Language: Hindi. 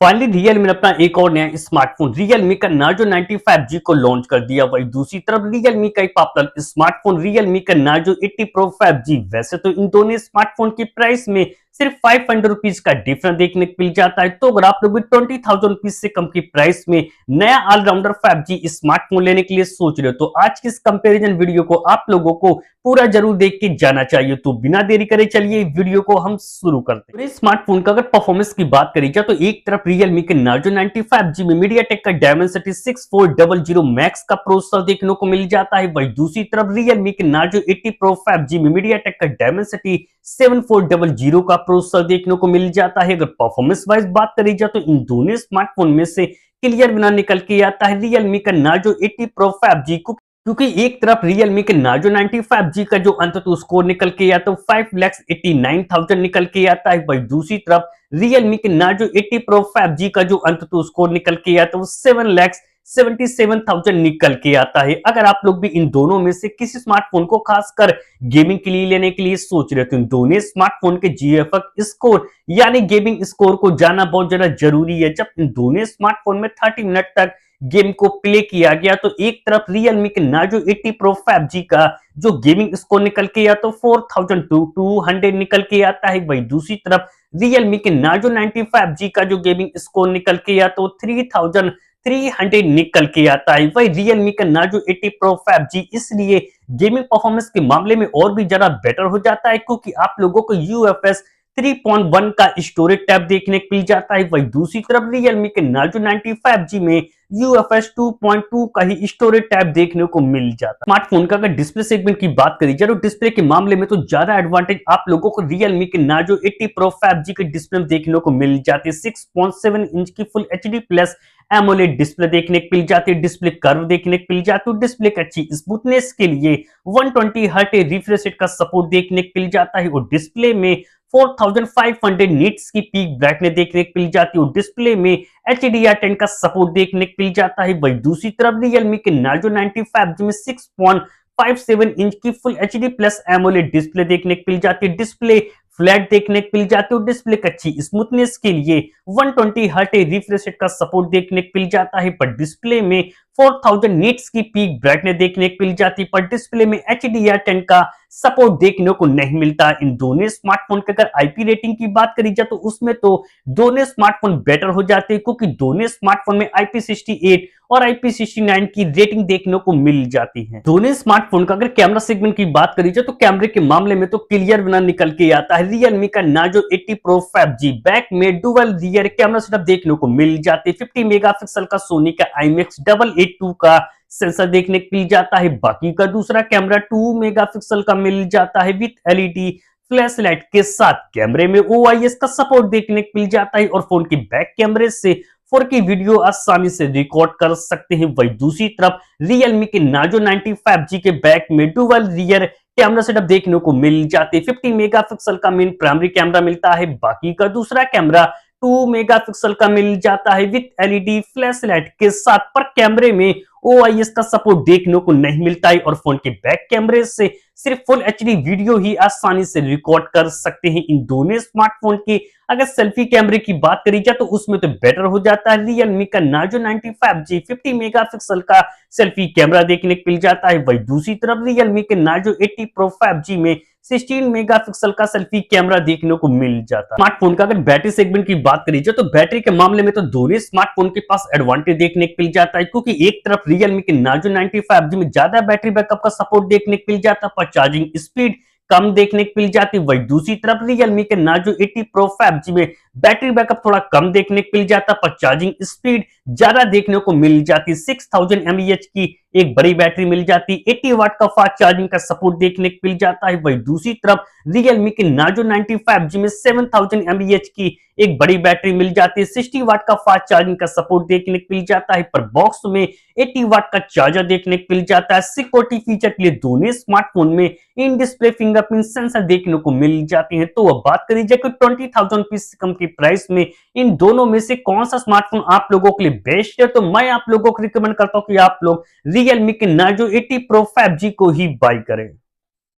फाइनली Realme ने अपना एक और नया स्मार्टफोन Realme का Narzo 95 5G को लॉन्च कर दिया। वहीं दूसरी तरफ Realme का एक पॉपुलर स्मार्टफोन Realme का Narzo 80 Pro 5G। वैसे तो इन दोनों स्मार्टफोन की प्राइस में सिर्फ 500 रुपीज का डिफरेंस देखने को मिल जाता है। तो अगर आप लोग भी 20,000 रुपीज से कम की प्राइस में नया ऑलराउंडर 5G स्मार्टफोन लेने के लिए सोच रहे हो तो आज की इस कंपैरिजन वीडियो को आप लोगों को पूरा जरूर देख के जाना चाहिए। तो बिना देरी करे चलिए वीडियो को हम शुरू करते हैं। स्मार्टफोन का अगर परफॉर्मेंस की बात करी जाए तो एक तरफ Realme के Narzo 95 5G में MediaTek का Dimensity 6400 Max का प्रोसेसर देखने को मिल जाता है। वहीं दूसरी तरफ Realme के Narzo 80 Pro 5G में MediaTek का Dimensity 7400 का प्रोसेसर देखने को मिल जाता है। अगर परफॉर्मेंस वाइज बात करी जाए तो इन दोनों स्मार्टफोन में से क्लियर विनर निकल के आता है Realme का Narzo 80 Pro 5G को, क्योंकि एक तरफ Realme के Narzo 95 5G का जो अंततः स्कोर निकल के आता है 5,89,000 निकल के आता है। वहीं दूसरी तरफ Realme के Narzo 80 Pro 5G का जो अंततः स्कोर निकल के आता है 7,77,000 निकल के आता है। अगर आप लोग भी इन दोनों में से किसी स्मार्टफोन को खासकर गेमिंग के लिए लेने के लिए सोच रहे हो तो इन दोनों स्मार्टफोन के GFX स्कोर यानी गेमिंग स्कोर को जानना बहुत ज्यादा जरूरी है। जब इन दोनों स्मार्टफोन में 30 मिनट तक गेम को प्ले किया गया तो एक तरफ Realme के Narzo 80 Pro 5G का जो गेमिंग स्कोर निकल के आता तो 4,200 निकल के आता है। वहीं दूसरी तरफ Realme के Narzo 95 5G का जो गेमिंग स्कोर निकल के आता तो 3,300 निकल के आता है। वही Realme का Narzo 80 Pro 5G इसलिए गेमिंग परफॉर्मेंस के मामले में और भी ज्यादा बेटर हो जाता है क्योंकि आप लोगों को UFS 3.1 का स्टोरेज टैब देखने को मिल जाता है। वहीं दूसरी तरफ Realme के Narzo 95 5G में UFS 2.2 का ही स्टोरेज टैब देखने को मिल जाता है। स्मार्टफोन का अगर डिस्प्ले सेगमेंट की बात करी जाए तो डिस्प्ले के मामले में तो ज्यादा एडवांटेज आप लोगों को Realme के Narzo 80 Pro 5G के डिस्प्ले में देखने को मिल जाती है। 6.7 इंच की full HD plus AMOLED display देखने को मिल जाती है। डिस्प्ले कर्व देखने को मिल जाती है। डिस्प्ले की अच्छी स्मूथनेस के लिए 120 हर्ट्ज रिफ्रेश रेट का सपोर्ट देखने को मिल जाता है और डिस्प्ले में 4500 निट्स की पीक ब्राइटनेस देखने को मिल जाती है और डिस्प्ले में HDR10 का सपोर्ट देखने को मिल जाता है। वहीं दूसरी तरफ Realme के Narzo 95 5G में 6.57 इंच की full HD plus AMOLED display देखने को मिल जाती है। डिस्प्ले फ्लैट देखने को मिल जाती है और डिस्प्ले की अच्छी स्मूथनेस के लिए 120 हर्ट्ज रिफ्रेश रेट का सपोर्ट देखने को मिल जाता है। पर डिस्प्ले में 4000 निट्स की पीक ब्राइटनेस देखने को मिल जाती है, पर डिस्प्ले में HDR10 का सपोर्ट देखने को नहीं मिलता। इन दोनों स्मार्टफोन की अगर IP रेटिंग की बात करी जाए तो उसमें तो दोनों स्मार्टफोन बेटर हो जाते हैं क्योंकि दोनों स्मार्टफोन में IP68 और IP69 की रेटिंग देखने को मिल जाती है। दोनों स्मार्टफोन का अगर कैमरा सेगमेंट की बात करी जाए तो कैमरे के मामले में तो क्लियर विनर निकल के आता है Realme का Narzo 80 Pro 5G। बैक में डुअल रियर कैमरा सेटअप देखने को मिल जाती है। 50 मेगापिक्सल का सोनी का IMX882 का सेंसर देखने को मिल जाता है। बाकी का दूसरा कैमरा 2 मेगापिक्सल का मिल जाता है विद LED फ्लैश लाइट के साथ। कैमरे में OIS का सपोर्ट देखने को मिल जाता है और फोन की बैक कैमरे से 4K वीडियो आसानी से रिकॉर्ड कर सकते हैं। वहीं दूसरी तरफ Realme के Narzo 95 5G के बैक में डुअल रियर कैमरा सेटअप देखने को मिल जाते हैं। 50 मेगापिक्सल का मेन प्राइमरी कैमरा मिलता है। बाकी का दूसरा कैमरा 2 मेगापिक्सल का मिल जाता है विद LED फ्लैश लाइट के साथ, पर कैमरे में OIS का सपोर्ट देखने को नहीं मिलता है और फोन के बैक कैमरे से सिर्फ फुल HD वीडियो ही आसानी से रिकॉर्ड कर सकते हैं। इन दोनों स्मार्टफोन की अगर सेल्फी कैमरे की बात करी जाए तो उसमें तो बेटर हो जाता है Realme का Narzo 95 5G 50 मेगापिक्सल का सेल्फी कैमरा देखने को मिल जाता है। वहीं दूसरी तरफ Realme के Narzo 80 Pro 5G में 16 मेगापिक्सल का सेल्फी कैमरा देखने को मिल जाता है। स्मार्टफोन का अगर बैटरी सेगमेंट की बात करी जाए तो बैटरी के मामले में तो दोनों स्मार्टफोन के पास एडवांटेज देखने को मिल जाता है क्योंकि एक तरफ Realme के Narzo 95 5G में ज्यादा बैटरी बैकअप का सपोर्ट देखने को मिल जाता है, पर चार्जिंग स्पीड कम देखने को मिल जाती है। वहीं दूसरी तरफ Realme के Narzo 80 Pro 5G में बैटरी बैकअप थोड़ा कम देखने को मिल जाता है, पर चार्जिंग स्पीड ज्यादा देखने को मिल जाती है। 6000 mAh की एक बड़ी बैटरी मिल जाती है। 80 वाट का फास्ट चार्जिंग का सपोर्ट देखने को मिल जाता है। वहीं दूसरी तरफ Realme के Narzo 95 5G में 7000 mAh की एक बड़ी बैटरी मिल जाती है। 60 वाट का फास्ट चार्जिंग का सपोर्ट देखने को मिल जाता है, पर बॉक्स में 80 वाट का चार्जर देखने को मिल जाता है। सिक्योरिटी फीचर के लिए दोनों स्मार्टफोन में इन डिस्प्ले फिंगरप्रिंट सेंसर देखने को मिल जाती है। तो अब बात करी जाए कि 20,000 रुपीज से कम की प्राइस में इन दोनों में से कौन सा स्मार्टफोन आप लोगों के लिए बेस्ट है, तो मैं आप लोगों को रिकमेंड करता हूं कि आप लोग Realme के Narzo 80 Pro 5G को ही बाय करें।